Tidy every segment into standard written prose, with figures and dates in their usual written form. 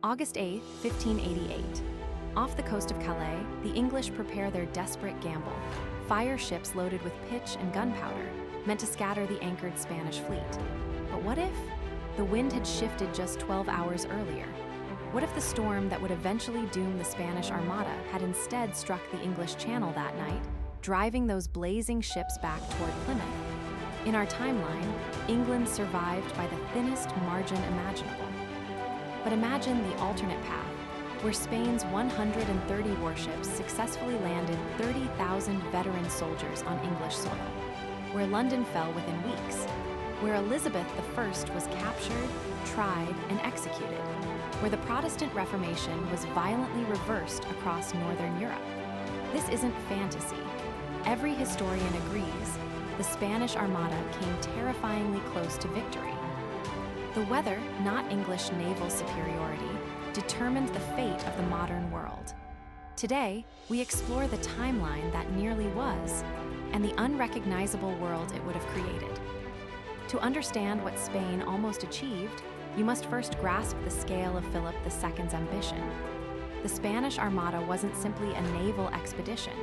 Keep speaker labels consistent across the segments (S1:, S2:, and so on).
S1: August 8, 1588. Off the coast of Calais, the English prepare their desperate gamble. Fire ships loaded with pitch and gunpowder, meant to scatter the anchored Spanish fleet. But what if the wind had shifted just 12 hours earlier? What if the storm that would eventually doom the Spanish Armada had instead struck the English Channel that night, driving those blazing ships back toward Plymouth? In our timeline, England survived by the thinnest margin imaginable. But imagine the alternate path, where Spain's 130 warships successfully landed 30,000 veteran soldiers on English soil, where London fell within weeks, where Elizabeth I was captured, tried, and executed, where the Protestant Reformation was violently reversed across Northern Europe. This isn't fantasy. Every historian agrees the Spanish Armada came terrifyingly close to victory. The weather, not English naval superiority, determined the fate of the modern world. Today, we explore the timeline that nearly was, and the unrecognizable world it would have created. To understand what Spain almost achieved, you must first grasp the scale of Philip II's ambition. The Spanish Armada wasn't simply a naval expedition.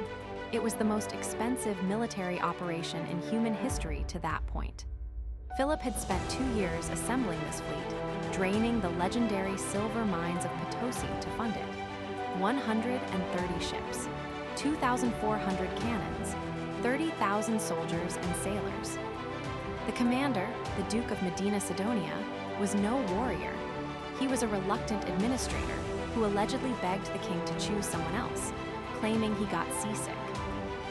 S1: It was the most expensive military operation in human history to that point. Philip had spent 2 years assembling this fleet, draining the legendary silver mines of Potosi to fund it. 130 ships, 2,400 cannons, 30,000 soldiers and sailors. The commander, the Duke of Medina Sidonia, was no warrior. He was a reluctant administrator who allegedly begged the king to choose someone else, claiming he got seasick.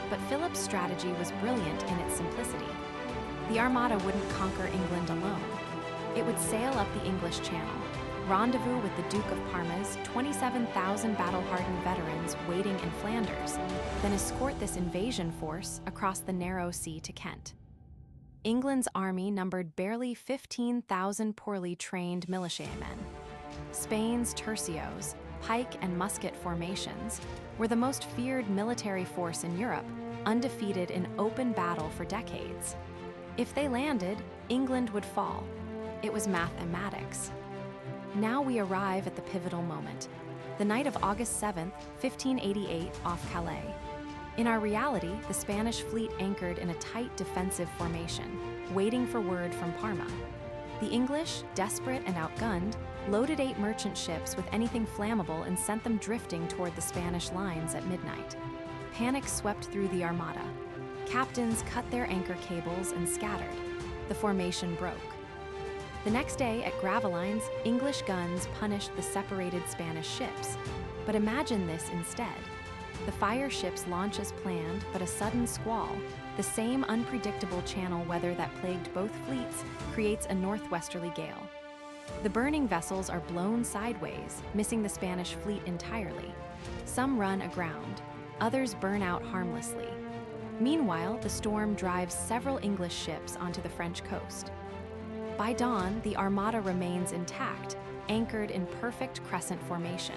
S1: But Philip's strategy was brilliant in its simplicity. The Armada wouldn't conquer England alone. It would sail up the English Channel, rendezvous with the Duke of Parma's 27,000 battle-hardened veterans waiting in Flanders, then escort this invasion force across the narrow sea to Kent. England's army numbered barely 15,000 poorly trained militiamen. Spain's tercios, pike and musket formations, were the most feared military force in Europe, undefeated in open battle for decades. If they landed, England would fall. It was mathematics. Now we arrive at the pivotal moment, the night of August 7th, 1588, off Calais. In our reality, the Spanish fleet anchored in a tight defensive formation, waiting for word from Parma. The English, desperate and outgunned, loaded 8 merchant ships with anything flammable and sent them drifting toward the Spanish lines at midnight. Panic swept through the Armada. Captains cut their anchor cables and scattered. The formation broke. The next day at Gravelines, English guns punished the separated Spanish ships. But imagine this instead. The fire ships launch as planned, but a sudden squall, the same unpredictable channel weather that plagued both fleets, creates a northwesterly gale. The burning vessels are blown sideways, missing the Spanish fleet entirely. Some run aground, others burn out harmlessly. Meanwhile, the storm drives several English ships onto the French coast. By dawn, the Armada remains intact, anchored in perfect crescent formation.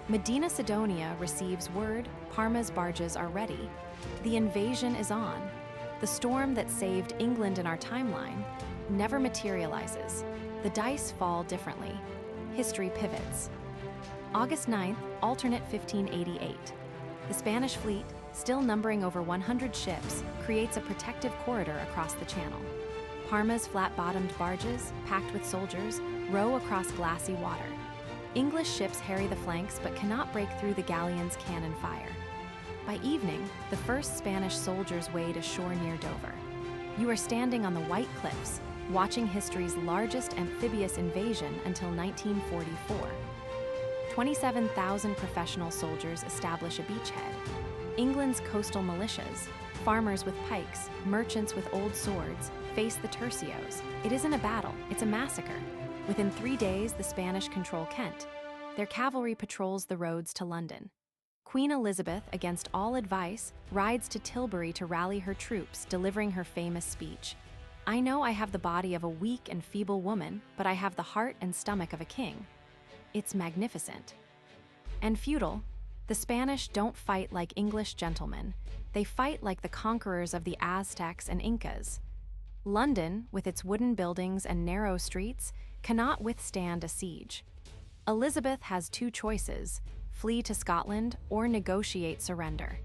S1: Medina Sidonia receives word Parma's barges are ready. The invasion is on. The storm that saved England in our timeline never materializes. The dice fall differently. History pivots. August 9th, alternate 1588. The Spanish fleet, still numbering over 100 ships, creates a protective corridor across the channel. Parma's flat-bottomed barges, packed with soldiers, row across glassy water. English ships harry the flanks but cannot break through the galleon's cannon fire. By evening, the first Spanish soldiers wade ashore near Dover. You are standing on the White Cliffs, watching history's largest amphibious invasion until 1944. 27,000 professional soldiers establish a beachhead. England's coastal militias, farmers with pikes, merchants with old swords, face the tercios. It isn't a battle, it's a massacre. Within 3 days, the Spanish control Kent. Their cavalry patrols the roads to London. Queen Elizabeth, against all advice, rides to Tilbury to rally her troops, delivering her famous speech. "I know I have the body of a weak and feeble woman, but I have the heart and stomach of a king." It's magnificent. And feudal, the Spanish don't fight like English gentlemen. They fight like the conquerors of the Aztecs and Incas. London, with its wooden buildings and narrow streets, cannot withstand a siege. Elizabeth has two choices: flee to Scotland or negotiate surrender.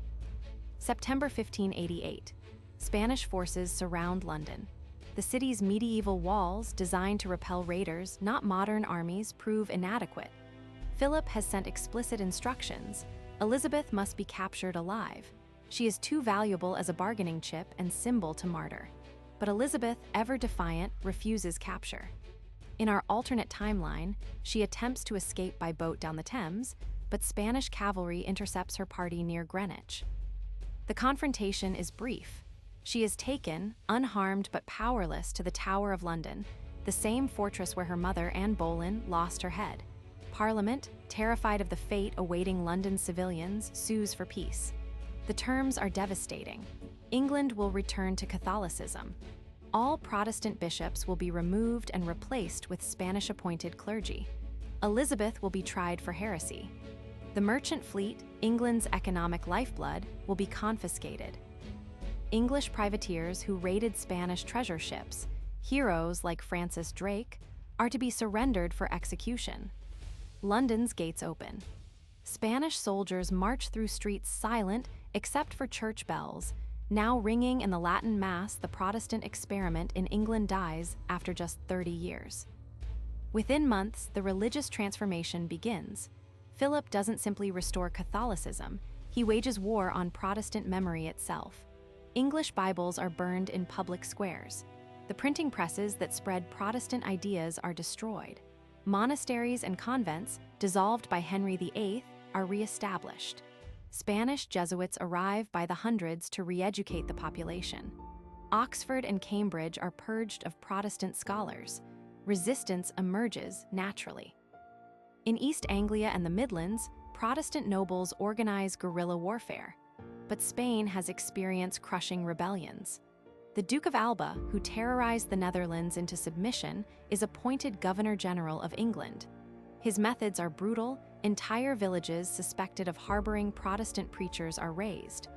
S1: September 1588. Spanish forces surround London. The city's medieval walls, designed to repel raiders, not modern armies, prove inadequate. Philip has sent explicit instructions. Elizabeth must be captured alive. She is too valuable as a bargaining chip and symbol to martyr. But Elizabeth, ever defiant, refuses capture. In our alternate timeline, she attempts to escape by boat down the Thames, but Spanish cavalry intercepts her party near Greenwich. The confrontation is brief. She is taken, unharmed but powerless, to the Tower of London, the same fortress where her mother, Anne Boleyn, lost her head. Parliament, terrified of the fate awaiting London civilians, sues for peace. The terms are devastating. England will return to Catholicism. All Protestant bishops will be removed and replaced with Spanish-appointed clergy. Elizabeth will be tried for heresy. The merchant fleet, England's economic lifeblood, will be confiscated. English privateers who raided Spanish treasure ships, heroes like Francis Drake, are to be surrendered for execution. London's gates open. Spanish soldiers march through streets silent except for church bells. Now ringing in the Latin Mass, the Protestant experiment in England dies after just 30 years. Within months, the religious transformation begins. Philip doesn't simply restore Catholicism, he wages war on Protestant memory itself. English Bibles are burned in public squares. The printing presses that spread Protestant ideas are destroyed. Monasteries and convents, dissolved by Henry VIII, are re-established. Spanish Jesuits arrive by the hundreds to re-educate the population. Oxford and Cambridge are purged of Protestant scholars. Resistance emerges naturally. In East Anglia and the Midlands, Protestant nobles organize guerrilla warfare. But Spain has experienced crushing rebellions. The Duke of Alba, who terrorized the Netherlands into submission, is appointed Governor-General of England. His methods are brutal. Entire villages suspected of harboring Protestant preachers are razed.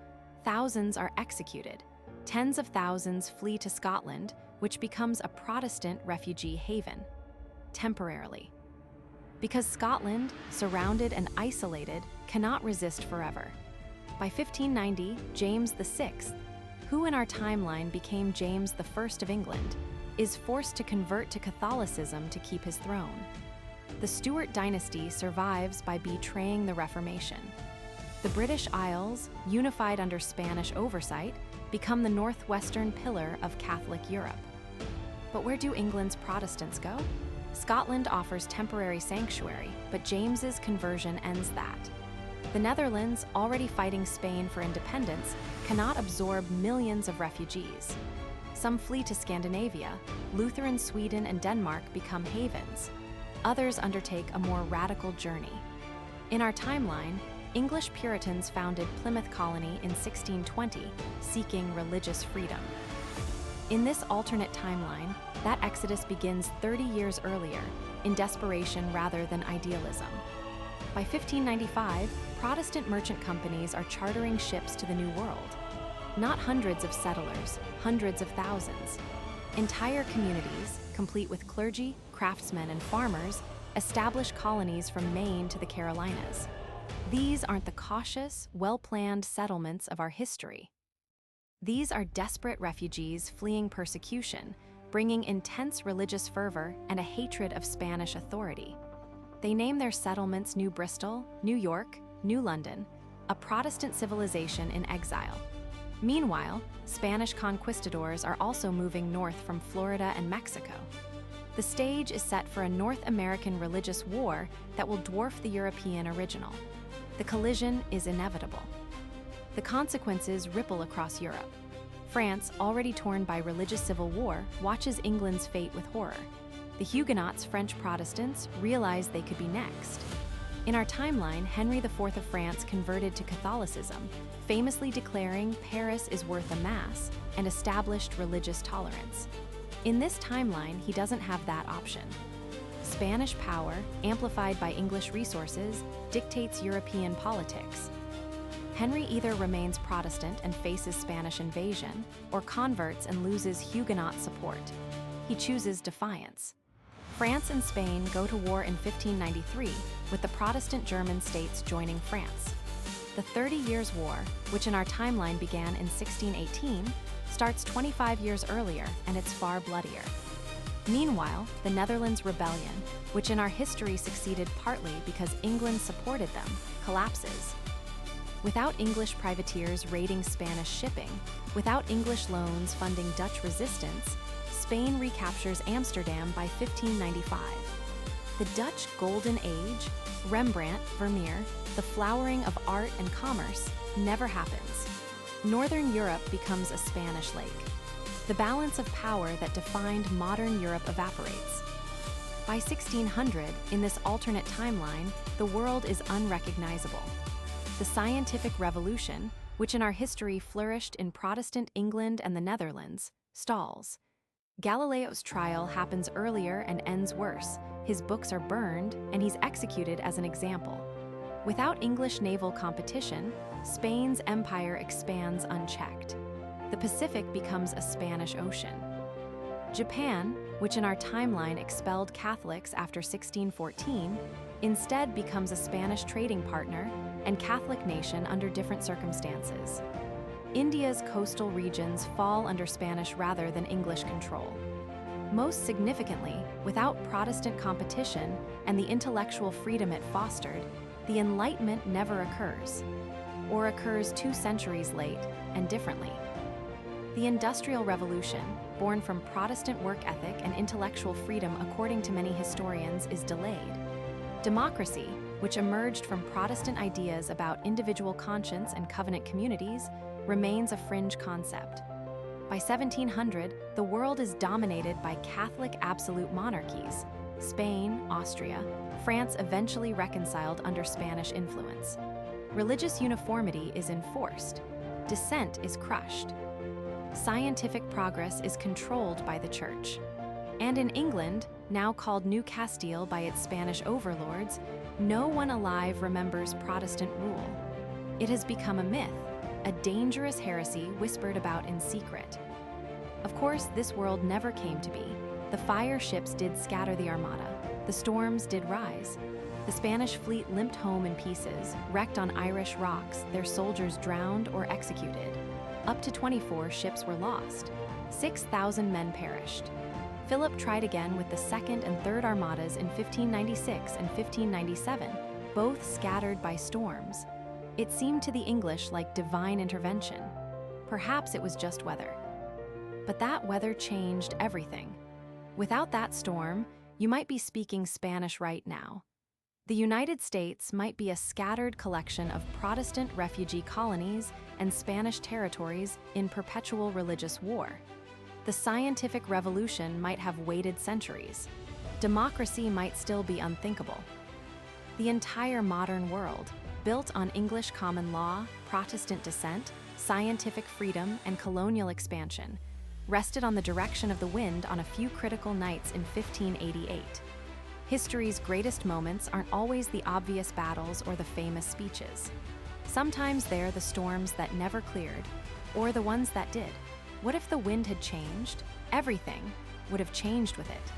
S1: Thousands are executed. Tens of thousands flee to Scotland, which becomes a Protestant refugee haven. Temporarily. Because Scotland, surrounded and isolated, cannot resist forever. By 1590, James VI, who in our timeline became James I of England, is forced to convert to Catholicism to keep his throne. The Stuart dynasty survives by betraying the Reformation. The British Isles, unified under Spanish oversight, become the northwestern pillar of Catholic Europe. But where do England's Protestants go? Scotland offers temporary sanctuary, but James's conversion ends that. The Netherlands, already fighting Spain for independence, cannot absorb millions of refugees. Some flee to Scandinavia. Lutheran Sweden and Denmark become havens. Others undertake a more radical journey. In our timeline, English Puritans founded Plymouth Colony in 1620, seeking religious freedom. In this alternate timeline, that exodus begins 30 years earlier, in desperation rather than idealism. By 1595, Protestant merchant companies are chartering ships to the New World. Not hundreds of settlers, hundreds of thousands. Entire communities, complete with clergy, craftsmen, and farmers, establish colonies from Maine to the Carolinas. These aren't the cautious, well-planned settlements of our history. These are desperate refugees fleeing persecution, bringing intense religious fervor and a hatred of Spanish authority. They name their settlements New Bristol, New York, New London, a Protestant civilization in exile. Meanwhile, Spanish conquistadors are also moving north from Florida and Mexico. The stage is set for a North American religious war that will dwarf the European original. The collision is inevitable. The consequences ripple across Europe. France, already torn by religious civil war, watches England's fate with horror. The Huguenots, French Protestants, realize they could be next. In our timeline, Henry IV of France converted to Catholicism, famously declaring Paris is worth a mass, and established religious tolerance. In this timeline, he doesn't have that option. Spanish power, amplified by English resources, dictates European politics. Henry either remains Protestant and faces Spanish invasion, or converts and loses Huguenot support. He chooses defiance. France and Spain go to war in 1593, with the Protestant German states joining France. The 30 Years' War, which in our timeline began in 1618, starts 25 years earlier, and it's far bloodier. Meanwhile, the Netherlands Rebellion, which in our history succeeded partly because England supported them, collapses. Without English privateers raiding Spanish shipping, without English loans funding Dutch resistance, Spain recaptures Amsterdam by 1595. The Dutch Golden Age, Rembrandt, Vermeer, the flowering of art and commerce, never happens. Northern Europe becomes a Spanish lake. The balance of power that defined modern Europe evaporates. By 1600, in this alternate timeline, the world is unrecognizable. The scientific revolution, which in our history flourished in Protestant England and the Netherlands, stalls. Galileo's trial happens earlier and ends worse. His books are burned, and he's executed as an example. Without English naval competition, Spain's empire expands unchecked. The Pacific becomes a Spanish Ocean. Japan, which in our timeline expelled Catholics after 1614, instead becomes a Spanish trading partner and Catholic nation under different circumstances. India's coastal regions fall under Spanish rather than English control. Most significantly, without Protestant competition and the intellectual freedom it fostered, the Enlightenment never occurs, or occurs 2 centuries late and differently. The Industrial Revolution, born from Protestant work ethic and intellectual freedom according to many historians, is delayed. Democracy, which emerged from Protestant ideas about individual conscience and covenant communities, remains a fringe concept. By 1700, the world is dominated by Catholic absolute monarchies. Spain, Austria, France eventually reconciled under Spanish influence. Religious uniformity is enforced. Dissent is crushed. Scientific progress is controlled by the Church. And in England, now called New Castile by its Spanish overlords, no one alive remembers Protestant rule. It has become a myth, a dangerous heresy whispered about in secret. Of course, this world never came to be. The fire ships did scatter the Armada. The storms did rise. The Spanish fleet limped home in pieces, wrecked on Irish rocks, their soldiers drowned or executed. Up to 24 ships were lost. 6,000 men perished. Philip tried again with the Second and Third Armadas in 1596 and 1597, both scattered by storms. It seemed to the English like divine intervention. Perhaps it was just weather. But that weather changed everything. Without that storm, you might be speaking Spanish right now. The United States might be a scattered collection of Protestant refugee colonies and Spanish territories in perpetual religious war. The scientific revolution might have waited centuries. Democracy might still be unthinkable. The entire modern world, built on English common law, Protestant dissent, scientific freedom, and colonial expansion, rested on the direction of the wind on a few critical nights in 1588. History's greatest moments aren't always the obvious battles or the famous speeches. Sometimes they're the storms that never cleared, or the ones that did. What if the wind had changed? Everything would have changed with it.